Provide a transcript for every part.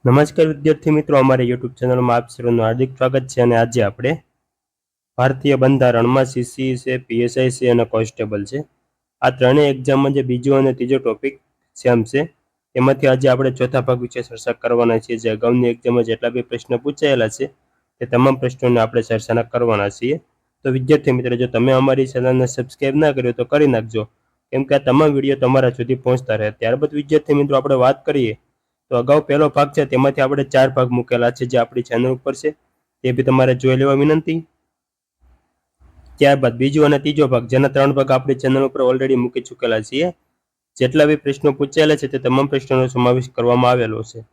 નમસ્કાર વિદ્યાર્થી મિત્રો, અમારી યુટ્યુબ ચેનલમાં આપ સર્વનું હાર્દિક સ્વાગત છે. અને આજે આપણે ભારતીય બંધારણમાં સીસી છે, પીએસઆઈ છે અને કોન્સ્ટેબલ છે, આ ત્રણેય એક્ઝામમાં જે બીજો અને ત્રીજો ટોપિક સેમ છે એમાંથી આજે આપણે ચોથા ભાગ વિશે ચર્ચા કરવાના છીએ. જે અગાઉની એક્ઝામમાં જેટલા બી પ્રશ્નો પૂછાયેલા છે તે તમામ પ્રશ્નોને આપણે ચર્ચા કરવાના છીએ. તો વિદ્યાર્થી મિત્રો, જો તમે અમારી ચેનલને સબસ્ક્રાઇબ ના કર્યો તો કરી નાખજો, કેમ કે આ તમામ વિડીયો તમારા સુધી પહોંચતા રહે. ત્યારબાદ વિદ્યાર્થી મિત્રો આપણે વાત કરીએ તો અગાઉ પહેલો ભાગ છે તેમાંથી આપણે 4 ભાગ મૂકેલા છે જે આપણી ચેનલ ઉપર છે, તે બી તમારે જોઈ લેવા વિનંતી. ત્યારબાદ બીજો અને ત્રીજો ભાગ, જેના 3 ભાગ આપણી ચેનલ ઉપર ઓલરેડી મૂકી ચૂકેલા છીએ. જેટલા બી પ્રશ્નો પૂછાયેલા છે તે તમામ પ્રશ્નોનો સમાવેશ કરવામાં આવેલો છે.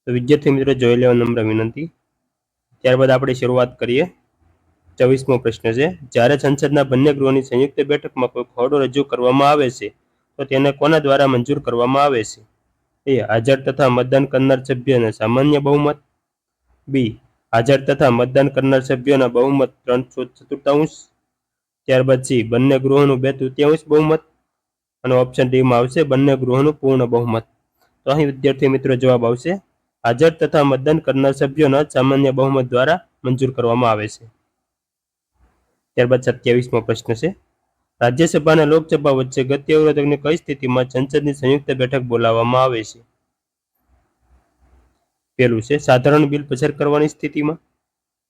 તો વિદ્યાર્થી મિત્રો જોઈ લેવા નમ્ર વિનંતી. ત્યારબાદ આપણે શરૂઆત કરીએ. 24મો પ્રશ્ન છે, જ્યારે સંસદના બંને ગૃહોની સંયુક્ત બેઠકમાં કોઈ ખરડો રજૂ કરવામાં આવે છે તો તેને કોના દ્વારા મંજૂર કરવામાં આવે છે? એ. હાજર તથા મતદાન કરનાર સભ્યોને સામાન્ય બહુમત. બી. હાજર તથા મતદાન કરનાર સભ્યોના બહુમત 3/4. ત્યારબાદ સી. બંને ગૃહોનું 2/3 બહુમત. અને ઓપ્શન ડી માં આવશે બંને ગૃહોનું પૂર્ણ બહુમત. તો અહીં વિદ્યાર્થી મિત્રો જવાબ આવશે હાજર તથા મતદાન કરનાર સભ્યોના સામાન્ય બહુમત દ્વારા મંજૂર કરવામાં આવે છે. ત્યારબાદ 27મો પ્રશ્ન છે, રાજ્યસભા અને લોકસભા વચ્ચે ગતિ અવરોધકની કઈ સ્થિતિમાં સંસદની સંયુક્ત બેઠક બોલાવવામાં આવે છે? પહેલું છે સાધારણ બિલ પસાર કરવાની સ્થિતિમાં.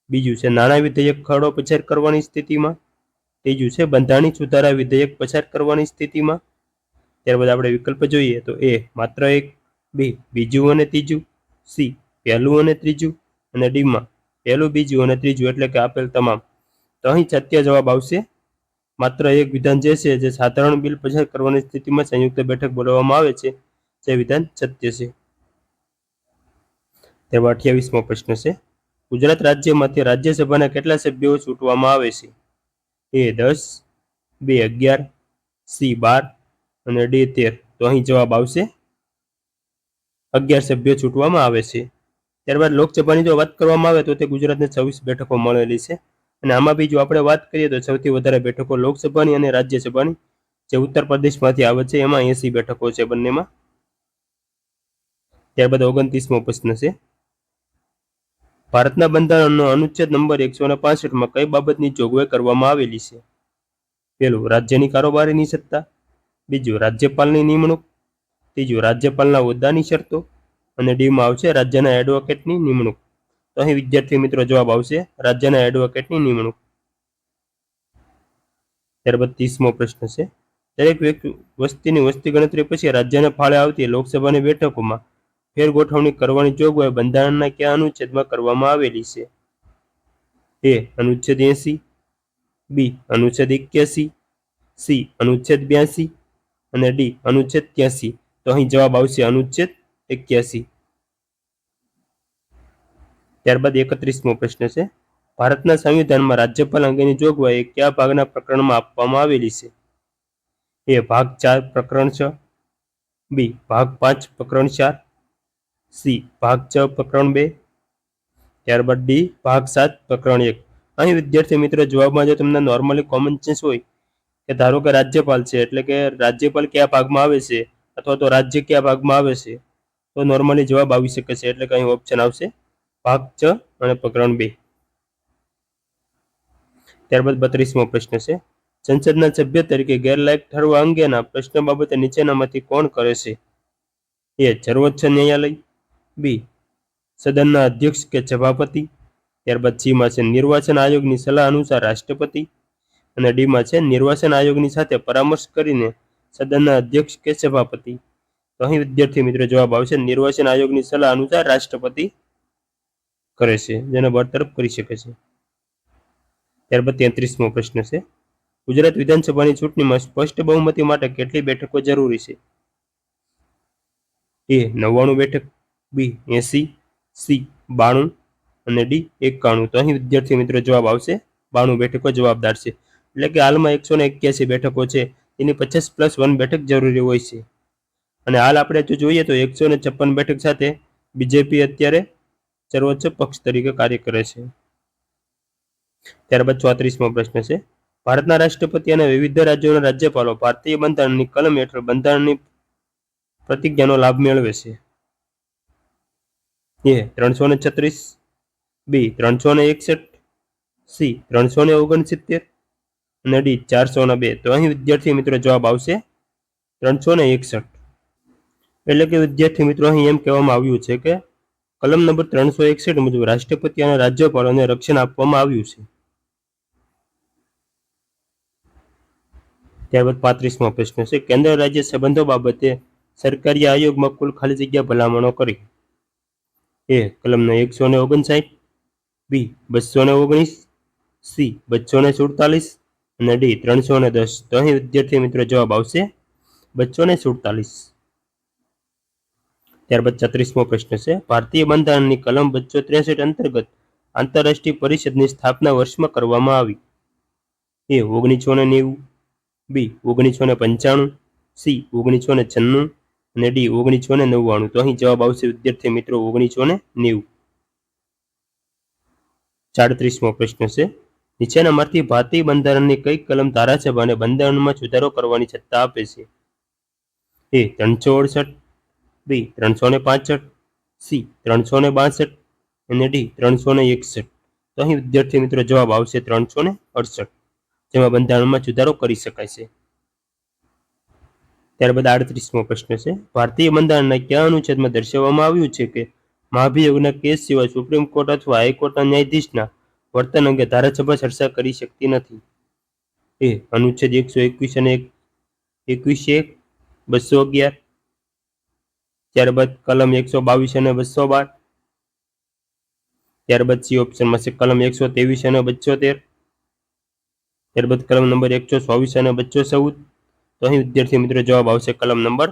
બીજું છે નાણાં વિધેયક ખરડો પસાર કરવાની સ્થિતિમાં. ત્રીજું છે બંધારણીય સુધારા વિધેયક પસાર કરવાની સ્થિતિમાં. ત્યારબાદ આપણે વિકલ્પ જોઈએ તો એ. માત્ર એક. બી. બીજું અને ત્રીજું. સી. પહેલું અને ત્રીજું. અને ડી માં પહેલું, બીજું અને ત્રીજું, એટલે કે આપેલ તમામ. તો અહીં સત્ય જવાબ આવશે માત્ર એક વિધાન જે છે, જે સાધારણ બિલ પસાર કરવાની સ્થિતિમાં સંયુક્ત બેઠક બોલાવવામાં આવે છે, તે વિધાન સત્ય છે. ત્યારબાદ 28મો પ્રશ્ન છે, ગુજરાત રાજ્યમાંથી રાજ્યસભાના કેટલા સભ્યો ચૂંટવામાં આવે છે? એ. 10. બી. 11. સી. 12 અને ડી 13. તો અહીં જવાબ આવશે 11 સભ્યો ચૂંટવામાં આવે છે. ત્યારબાદ લોકસભાની જો વાત કરવામાં આવે તો તે ગુજરાતને 26 બેઠકો મળેલી છે. અને આમાં બી જો આપણે વાત કરીએ તો સૌથી વધારે બેઠકો લોકસભાની અને રાજ્યસભાની જે ઉત્તર પ્રદેશમાંથી આવે છે એમાં 80 બેઠકો છે બંનેમાં. ત્યારબાદ 29મો પ્રશ્ન છે, ભારતના બંધારણનો અનુચ્છેદ નંબર 165માં કઈ બાબતની જોગવાઈ કરવામાં આવેલી છે? પહેલું, રાજ્યની કારોબારીની સત્તા. બીજું, રાજ્યપાલની નિમણૂક. ત્રીજું, રાજ્યપાલના હોદ્દાની શરતો. અને ડી માં આવશે રાજ્યના એડવોકેટની નિમણૂક. તો અહીં વિદ્યાર્થી મિત્રો જવાબ આવશે રાજ્યના એડવોકેટની નિમણૂક. ત્યારબાદ 30મો પ્રશ્ન છે, દરેક વસ્તીની વસ્તી ગણતરી પછી રાજ્યને ફાળે આવતી લોકસભાની બેઠકોમાં ફેરગોઠવણી કરવાની જોગવાઈ બંધારણના કયા અનુચ્છેદમાં કરવામાં આવેલી છે? એ. અનુચ્છેદ 80. બી. અનુચ્છેદ 81. સી. અનુચ્છેદ 82 અને ડી. અનુચ્છેદ 83. તો અહીં જવાબ આવશે અનુચ્છેદ 81. ત્યારબાદ 31મો પ્રશ્ન છે, ભારતના સંવિધાનમાં રાજ્યપાલ અંગેની જોગવાઈ કયા ભાગના પ્રકરણમાં આપવામાં આવેલી છે? એ. ભાગ 4 પ્રકરણ 6. બી. ભાગ 5 પ્રકરણ 4. સી. ભાગ 6 પ્રકરણ 2. ત્યારબાદ ડી. ભાગ 7 પ્રકરણ 1. અહીં વિદ્યાર્થી મિત્રો જવાબમાં જો તમને નોર્મલી કોમન સેન્સ હોય કે ધારો કે રાજ્યપાલ છે, એટલે કે રાજ્યપાલ કયા ભાગમાં આવે છે અથવા તો રાજ્ય કયા ભાગમાં આવે છે, તો નોર્મલી જવાબ આવી શકે છે. એટલે કે અહીં ઓપ્શન આવશે ભાગ 6 અને પ્રકરણ 2. ત્યારબાદ 32મો પ્રશ્ન છે, સંસદના સભ્ય તરીકે ગેરલાયક ઠરવા અંગેના પ્રશ્ન બાબતે નીચેનામાંથી કોણ કરે છે? એ. સર્વોચ્ચ ન્યાયાલય. બી. સદનના અધ્યક્ષ કે સભાપતિ. ત્યારબાદ સી માં છે નિર્વાચન આયોગની સલાહ અનુસાર રાષ્ટ્રપતિ. અને ડી માં છે નિર્વાચન આયોગની સાથે પરામર્શ કરીને સદનના અધ્યક્ષ કે સભાપતિ. તો અહીં વિદ્યાર્થી મિત્રો જવાબ આવશે નિર્વાચન આયોગની સલાહ અનુસાર રાષ્ટ્રપતિ કરે છે, જેને બરતરફ કરી શકે છે. ત્યારબાદ 33મો પ્રશ્ન છે, ગુજરાત વિધાનસભાની ચૂંટણીમાં સ્પષ્ટ બહુમતી માટે કેટલી બેઠકો જરૂરી છે? એ. 99 બેઠક. બી. 80. સી. 92 અને ડી 91. તો અહીં વિદ્યાર્થી મિત્રો જવાબ આવશે 92 બેઠકો જવાબદાર છે. એટલે કે હાલમાં 181 બેઠકો છે, તેની 50+1 બેઠક જરૂરી હોય છે. અને હાલ આપણે જો જોઈએ તો 156 બેઠક સાથે બીજેપી અત્યારે સર્વોચ્ચ પક્ષ તરીકે કાર્ય કરે છે. ત્યારબાદ 34મો પ્રશ્ન છે, ભારતના રાષ્ટ્રપતિ અને વિવિધ રાજ્યોના રાજ્યપાલો ભારતીય બંધારણની કલમ હેઠળ બંધારણની પ્રતિજ્ઞાનો લાભ મેળવે છે? એ 336, બી 361, સી 369 અને ડી 402. તો અહીં વિદ્યાર્થી મિત્રો જવાબ આવશે 361. એટલે કે વિદ્યાર્થી મિત્રો અહીં એમ કહેવામાં આવ્યું છે કે કલમ નંબર 361 મુજબ રાષ્ટ્રપતિ અને રાજ્યપાલોને રક્ષણ આપવામાં આવ્યું છે. ત્યારબાદ 35મો પ્રશ્ન છે, કેન્દ્ર રાજ્ય સંબંધો બાબતે સરકારી આયોગમાં કુલ ખાલી જગ્યા ભલામણો કરી. એ કલમનો 159, બી 219, સી 247 અને ડી 310. તો અહીં વિદ્યાર્થી મિત્રો જવાબ આવશે 247. ત્યારબાદ 34મો પ્રશ્ન છે, ભારતીય બંધારણની કલમ 263 અંતર્ગત આંતરરાષ્ટ્રીય પરિષદની સ્થાપના વર્ષમાં કરવામાં આવી. એ 1990, બી 1995, સી 1996 અને ડી 1999. તો અહીં જવાબ આવશે વિદ્યાર્થી મિત્રો 1990. 37મો પ્રશ્ન છે, નીચેનામાંથી ભારતીય બંધારણની કઈ કલમ ધારાસભાને બંધારણમાં સુધારો કરવાની સત્તા આપે છે. એ 368, બી 365, સી 362 અને ડી 361. તો અહીં વિદ્યાર્થી મિત્રો જવાબ આવશે 368, જેમાં બંધારણમાં સુધારો કરી શકાય છે. ત્યારબાદ 38મો પ્રશ્ન છે, ભારતીય બંધારણના કયા અનુચ્છેદમાં દર્શાવવામાં આવ્યું છે કે મહાભિયોગના કેસ સિવાય સુપ્રીમ કોર્ટ અથવા હાઈકોર્ટના ન્યાયાધીશના વર્તન અંગે ધારાસભા ચર્ચા કરી શકતી નથી. એ અનુચ્છેદ 121 અને 21(1), 211, ત્યારબાદ કલમ 122 અને 212, ત્યારબાદ સી ઓપ્શનમાં છે કલમ 123 અને 213, ત્યારબાદ કલમ નંબર 124 અને 214. તો અહીં વિદ્યાર્થી મિત્રો જવાબ આવશે કલમ નંબર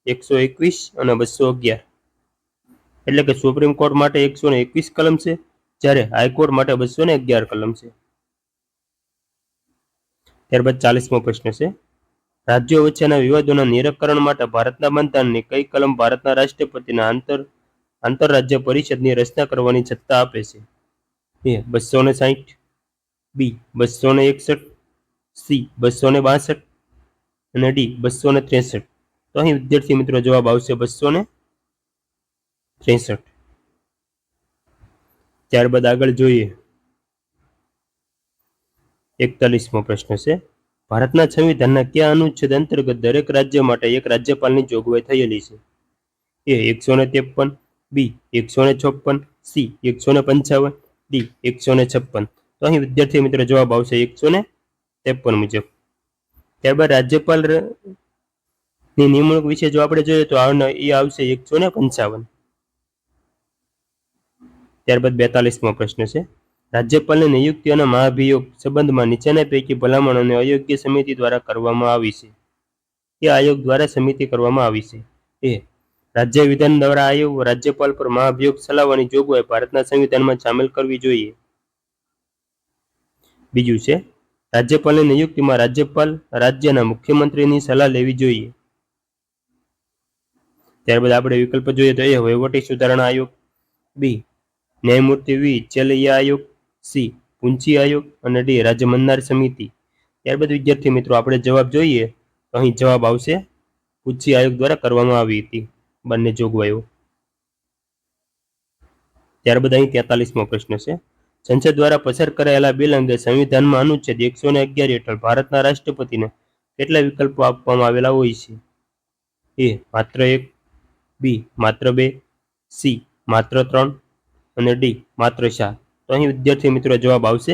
121 અને 211. એટલે કે સુપ્રીમ કોર્ટ માટે 121 કલમ છે, જ્યારે હાઈકોર્ટ માટે 211 કલમ છે. ત્યારબાદ 40મો પ્રશ્ન છે, રાજ્યો વચ્ચેના વિવાદોના નિરાકરણ માટે ભારતના બંધારણની કઈ કલમ ભારતના રાષ્ટ્રપતિના આંતરરાજ્ય પરિષદની રચના કરવાની સત્તા આપે છે. એ 260, બી 261, સી 262 અને ડી 263. તો અહીં વિદ્યાર્થી મિત્રો જવાબ આવશે 263. ત્યારબાદ આગળ જોઈએ 41મો પ્રશ્ન છે, ભારતના સંવિધાનના કયા અનુચ્છેદ અંતર્ગત દરેક રાજ્ય માટે એક રાજ્યપાલની જોગવાઈ થયેલી છે. એ 153, બી 156, સી 155, ડી 156. તો અહીં વિદ્યાર્થી મિત્રો જવાબ આવશે 153 મુજબ. ત્યારબાદ રાજ્યપાલની નિમણૂક વિશે જો આપણે જોઈએ તો એ આવશે 155. ત્યારબાદ 42મો પ્રશ્ન છે, રાજ્યપાલની નિયુક્તિ અને મહાભિયોગ સંબંધમાં નીચેના પૈકી ભલામણોને અયોગ્ય સમિતિ દ્વારા કરવામાં આવી છે. એ આયોગ દ્વારા સમિતિ કરવામાં આવી છે. એ રાજ્ય વિધાન દ્વારા આયોગ રાજ્યપાલ પર મહાભિયોગ ચલાવવાની જોગવાઈ ભારતના સંવિધાનમાં સામેલ કરવી જોઈએ. બીજું છે, રાજ્યપાલની નિયુક્તિમાં રાજ્યપાલ રાજ્યના મુખ્યમંત્રીની સલાહ લેવી જોઈએ. ત્યારબાદ આપણે વિકલ્પ જોઈએ તો એ વહીવટી સુધારણા આયોગ, બી ન્યાયમૂર્તિ વી ચેલૈયા આયોગ, સી પૂંચી આયોગ અને ડી રાજ્ય મંદાર સમિતિ. ત્યારબાદ વિદ્યાર્થી મિત્રો આપણે જવાબ જોઈએ તો અહીં જવાબ આવશે પૂંચી આયોગ દ્વારા કરવામાં આવી હતી બંને જોગવાઈઓ. ત્યારબાદ અહીં 43મો પ્રશ્ન છે, સંસદ દ્વારા પસાર કરાયેલા બિલ અંગે સંવિધાનમાં અનુચ્છેદ 111 હેઠળ ભારતના રાષ્ટ્રપતિને કેટલા વિકલ્પો આપવામાં આવેલા હોય છે. એ માત્ર 1, બી માત્ર 2, સી માત્ર 3 અને ડી માત્ર 4. તો અહીં વિદ્યાર્થી મિત્રો જવાબ આવશે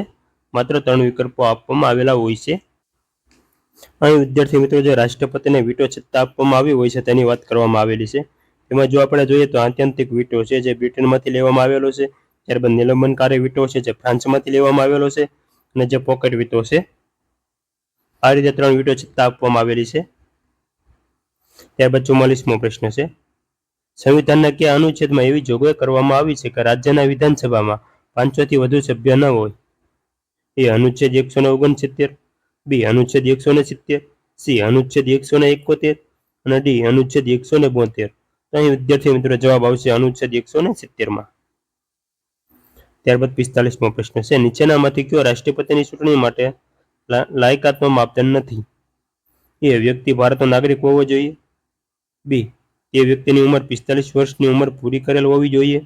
માત્ર 3 વિકલ્પો આપવામાં આવેલા હોય છે. અહીં વિદ્યાર્થી મિત્રો જે રાષ્ટ્રપતિને વીટો સત્તા આપવામાં આવી હોય છે તેની વાત કરવામાં આવેલી છે. એમાં જો આપણે જોઈએ તો આત્યંતિક વીટો છે જે બ્રિટનમાંથી લેવામાં આવેલો છે, ત્યારબાદ નિલંબનકારી વીટો છે જે ફ્રાન્સમાંથી લેવામાં આવેલો છે, અને જે પોકેટ વીટો છે. આ રીતે 3 વીટો સત્તા આપવામાં આવેલી છે. ત્યારબાદ 44મો પ્રશ્ન છે, સંવિધાનના કયા અનુચ્છેદમાં એવી જોગવાઈ કરવામાં આવી છે કે રાજ્યના વિધાનસભામાં 500 થી વધુ સભ્ય ન હોય. એ અનુચ્છેદ 169, બી અનુચ્છેદ 170, સી અનુચ્છેદ 171 અને ડી અનુચ્છેદ 172. તો અહીં વિદ્યાર્થી મિત્રો જવાબ આવશે અનુચ્છેદ 170માં. ત્યારબાદ 45મો પ્રશ્ન છે, નીચેનામાંથી કયો રાષ્ટ્રપતિની ચૂંટણી માટે લાયકાતનો માપદંડ નથી. એ વ્યક્તિ ભારતનો નાગરિક હોવો જોઈએ, બી તે વ્યક્તિની ઉંમર 45 વર્ષની ઉંમર પૂરી કરેલ હોવી જોઈએ,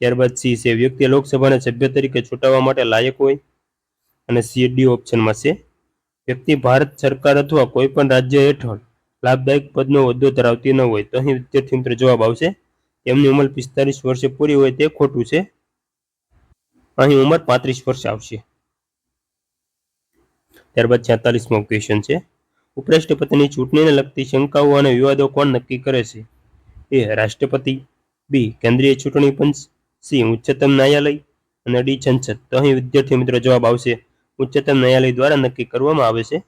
ત્યારબાદ સી છે વ્યક્તિ લોકસભાના સભ્ય તરીકે ચૂંટાવા માટે લાયક હોય, અને સી ડી ઓપ્શનમાં છે વ્યક્તિ ભારત સરકાર અથવા કોઈ પણ રાજ્ય હેઠળ લાભદાયક પદનો હોદ્દો ધરાવતી ન હોય. તો અહીં વિદ્યાર્થી મિત્રો જવાબ આવશે એમની ઉંમર 45 વર્ષે પૂરી હોય તે ખોટું છે. અહીં ઉંમર 35 વર્ષ આવશે. ત્યારબાદ 46મો ક્વેશ્ચન છે ઉપરાષ્ટ્રપતિની ચૂંટણીને લગતી શંકાઓ અને વિવાદો કોણ નક્કી કરે છે? એ રાષ્ટ્રપતિ, બી કેન્દ્રીય ચૂંટણી પંચ, સી ઉચ્ચતમ ન્યાયાલય અને ડી સંસદ. તો અહીં વિદ્યાર્થી મિત્રો જવાબ આવશે ઉચ્ચતમ ન્યાયાલય દ્વારા નક્કી કરવામાં આવે છે.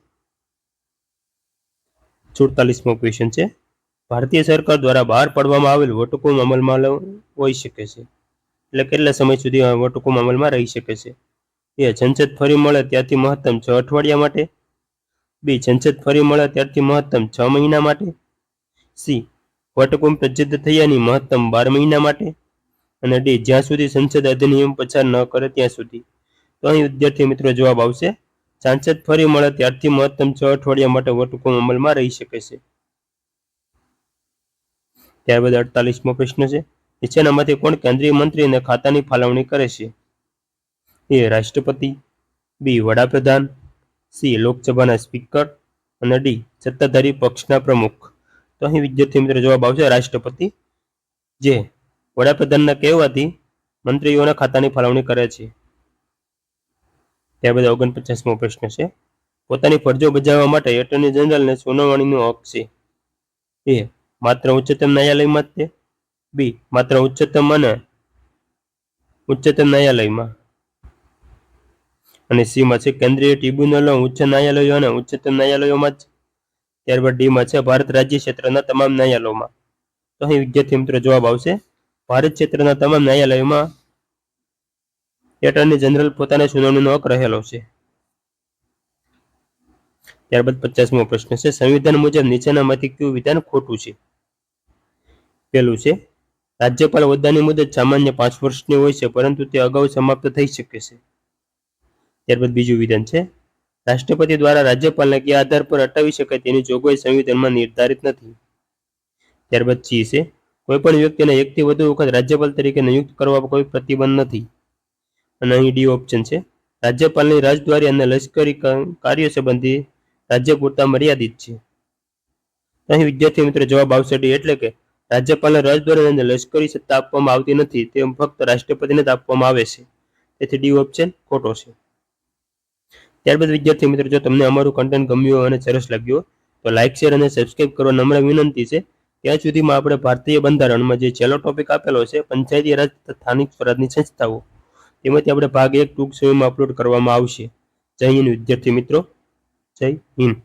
47મો ક્વેશ્ચન છે ભારતીય સરકાર દ્વારા બહાર પાડવામાં આવેલ વટહુકમ અમલમાં હોઈ શકે છે, એટલે કેટલા સમય સુધી વટહુકમ અમલમાં રહી શકે છે? એ સંસદ ફરી મળે ત્યારથી મહત્તમ 6 અઠવાડિયા માટે, બી સંસદ ફરી મળે ત્યારથી મહત્તમ 6 મહિના માટે, સી વટહુકમ પ્રસિદ્ધ થયાની મહત્તમ 12 મહિના માટે, અને ડી જ્યાં સુધી સંસદ અધિનિયમ પસાર ન કરે ત્યાં સુધી. તો અહીં વિદ્યાર્થી મિત્રો જવાબ આવશે સાંસદ ફરી મળે ત્યારથી મહત્તમ 6 અઠવાડિયા માટે વટહુકમ અમલમાં રહી શકે છે. ત્યારબાદ 48મો પ્રશ્ન છે નીચેનામાંથી કોણ કેન્દ્રીય મંત્રી અને ખાતાની ફાળવણી કરે છે? એ રાષ્ટ્રપતિ, બી વડાપ્રધાન, સી લોકસભાના સ્પીકર અને ડી સત્તાધારી પક્ષના પ્રમુખ. તો અહીં વિદ્યાર્થી મિત્રો જવાબ આવશે રાષ્ટ્રપતિ, જે વડાપ્રધાનના કહેવાથી મંત્રીઓના ખાતાની ફાળવણી કરે છે. ત્યારબાદ 49મો પ્રશ્ન છે પોતાની ફરજો બજાવવા માટે એટર્ની જનરલને સુનાવણીનો હક છે? એ માત્ર ઉચ્ચતમ ન્યાયાલયમાં જ છે, બી માત્ર ઉચ્ચતમ ન્યાયાલયમાં, અને સીમાં છે કેન્દ્રીય ટ્રિબ્યુનલો, ઉચ્ચ ન્યાયાલયો અને ઉચ્ચતમ ન્યાયાલયોમાં જ. ત્યારબાદ ડીમાં છે ભારત રાજ્ય ક્ષેત્રના તમામ ન્યાયાલયોમાં. તો અહીં વિદ્યાર્થી મિત્રો જવાબ આવશે ભારત ક્ષેત્રના તમામ ન્યાયાલયોમાં એટર્ની જનરલ પોતાને સુનાવણીનો હક રહેલો છે. ત્યારબાદ 50મો પ્રશ્ન છે સંવિધાન મુજબ નીચેનામાંથી કયું વિધાન ખોટું છે? પહેલું છે રાજ્યપાલ હોદ્દાની મુદત સામાન્ય 5 વર્ષની હોય છે પરંતુ તે અગાઉ સમાપ્ત થઈ શકે છે. ત્યારબાદ બીજું વિધાન છે રાષ્ટ્રપતિ દ્વારા રાજ્યપાલને કયા આધાર પર હટાવી શકાય તેની જોગવાઈ સંવિધાનમાં નિર્ધારિત નથી. ત્યારબાદ સી છે કોઈ પણ વ્યક્તિને એકથી વધુ વખત રાજ્યપાલ તરીકે નિયુક્ત કરવા કોઈ પ્રતિબંધ નથી. અને અહીં ડી ઓપ્શન છે રાજ્યપાલની રાજદ્વારી અને લશ્કરી કાર્ય સંબંધી રાજ્ય પૂરતા મર્યાદિત છે. અહીં વિદ્યાર્થી મિત્રો જવાબ આવશે ડી, એટલે કે રાજ્યપાલને રાજદ્વારી અને લશ્કરી સત્તા આપવામાં આવતી નથી, તે ફક્ત રાષ્ટ્રપતિને જ આપવામાં આવે છે. તેથી ડી ઓપ્શન ખોટો છે. ત્યારબાદ વિદ્યાર્થી મિત્રો જો તમને અમારું કન્ટેન્ટ ગમ્યું અને સરસ લાગ્યું તો લાઇક, શેર અને સબસ્ક્રાઇબ કરવા નમ્ર વિનંતી છે. ત્યાં સુધીમાં આપણે ભારતીય બંધારણમાં જે છેલ્લો ટોપિક આપેલો છે પંચાયતી રાજ તથા સ્થાનિક સ્વરાજની સંસ્થાઓ, તેમાંથી આપણે ભાગ 1 ટૂંક સમયમાં અપલોડ કરવામાં આવશે. જય હિન્દ વિદ્યાર્થી મિત્રો, જય હિન્દ.